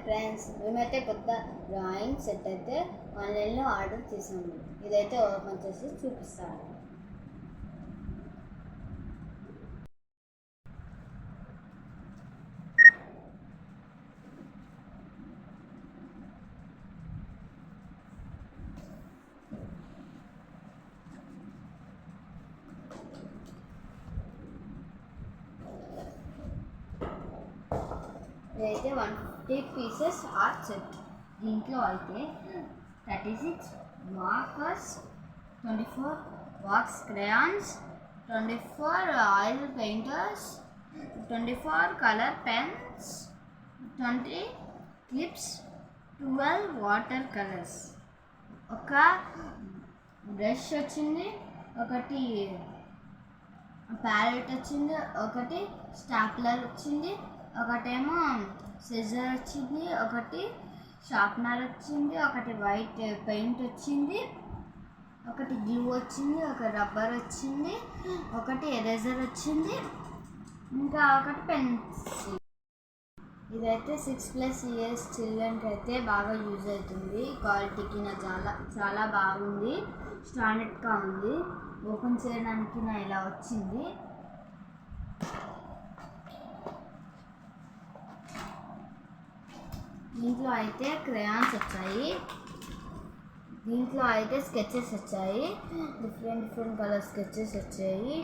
Friends, మేమైతే కొత్త drawing set అయితే ఆన్లైన్లో ఆర్డర్ చేసాము. ఇదైతే ఓపెన్ చేసి చూపిస్తాను. ఇదైతే 150 పీసెస్ ఆర్ట్ సెట్. దీంట్లో అయితే 36 markers, 24 box crayons, 24 oil painters, 24 colour pens, 20 clips, 12 water colours, ఒక బ్రష్ వచ్చింది, ఒకటి ప్యాలెట్ వచ్చింది, ఒకటి స్టాప్లర్ వచ్చింది, ఒకటేమో సిజర్ వచ్చింది, ఒకటి షార్ప్నర్ వచ్చింది, ఒకటి వైట్ పెయింట్ వచ్చింది, ఒకటి గ్లూ వచ్చింది, ఒక రబ్బర్ వచ్చింది, ఒకటి ఎరేజర్ వచ్చింది, ఇంకా ఒకటి పెన్సిల్. ఇదైతే 6+ ఇయర్స్ చిల్డ్రన్కి అయితే బాగా యూజ్ అవుతుంది. క్వాలిటీకి నా చాలా బాగుంది, స్టాండర్డ్గా ఉంది. ఓపెన్ చేయడానికి నా ఇలా వచ్చింది. దీంట్లో అయితే క్రేయాన్స్ వచ్చాయి, దీంట్లో అయితే స్కెచెస్ వచ్చాయి, డిఫరెంట్ కలర్ స్కెచెస్ వచ్చాయి,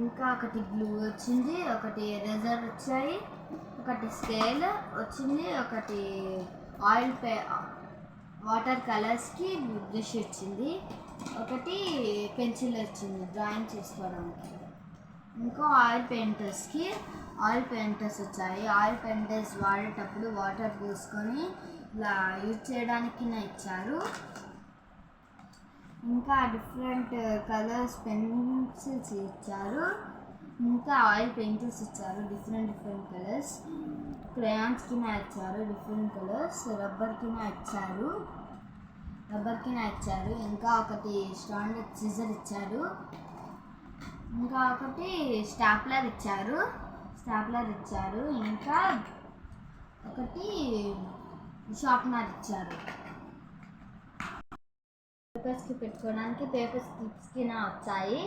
ఇంకా ఒకటి గ్లూ వచ్చింది, ఒకటి ఎరేజర్ వచ్చాయి, ఒకటి స్కేల్ వచ్చింది, ఒకటి వాటర్ కలర్స్కి బ్రష్ వచ్చింది, ఒకటి పెన్సిల్ వచ్చింది డ్రాయింగ్ చేసుకోవడానికి, ఇంకా ఆయిల్ పెయింటర్స్ వచ్చాయి. ఆయిల్ పెయింటర్స్ వాడేటప్పుడు వాటర్ పోసుకొని ఇలా యూజ్ చేయడానికి ఇచ్చారు. ఇంకా డిఫరెంట్ కలర్స్ పెన్సిల్స్ ఇచ్చారు, ఇంకా ఆయిల్ పెయింటర్స్ ఇచ్చారు, డిఫరెంట్ కలర్స్, క్రేయాన్స్కి ఇచ్చారు, డిఫరెంట్ కలర్స్, రబ్బర్కి ఇచ్చారు, ఇంకా ఒకటి స్టాండర్డ్ సిజర్ ఇచ్చారు, ఇంకా ఒకటి స్టాప్లర్ ఇచ్చారు, ఇంకా ఒకటి షార్ప్నర్ ఇచ్చారు. పేపర్స్కి పెట్టుకోవడానికి పేపర్ స్లిప్స్కి వచ్చాయి.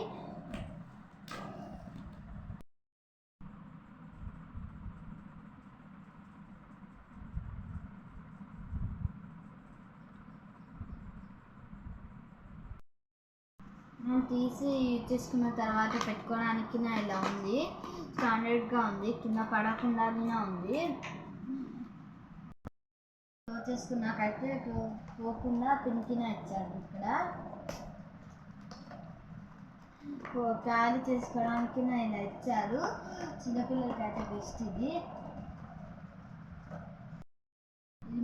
నేను తీసి యూజ్ చేసుకున్న తర్వాత పెట్టుకోవడానికి ఇలా ఉంది, స్టాండర్డ్గా ఉంది, కింద పడకుండా ఉంది. చేసుకున్నాకైతే పోకుండా పిన్కి ఇచ్చారు. ఇక్కడ క్యారీ చేసుకోవడానికి ఇలా ఇచ్చారు. చిన్నపిల్లలకి అయితే బెస్ట్ ఇది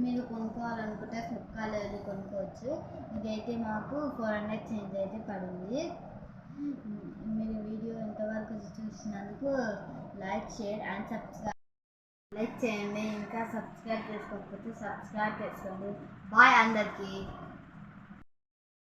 మీరు కొనుక్కోవాలనుకుంటే ఫ్లిప్కార్ట్లో వెళ్ళి కొనుక్కోవచ్చు. ఇదైతే మాకు 400 చేంజ్ అయితే పడింది. మీరు వీడియో ఎంతవరకు చూసినందుకు లైక్, షేర్ అండ్ సబ్స్క్రైబ్ చేయండి. ఇంకా సబ్స్క్రైబ్ చేసుకోకపోతే సబ్స్క్రైబ్ చేసుకోండి. బాయ్ అందరికీ.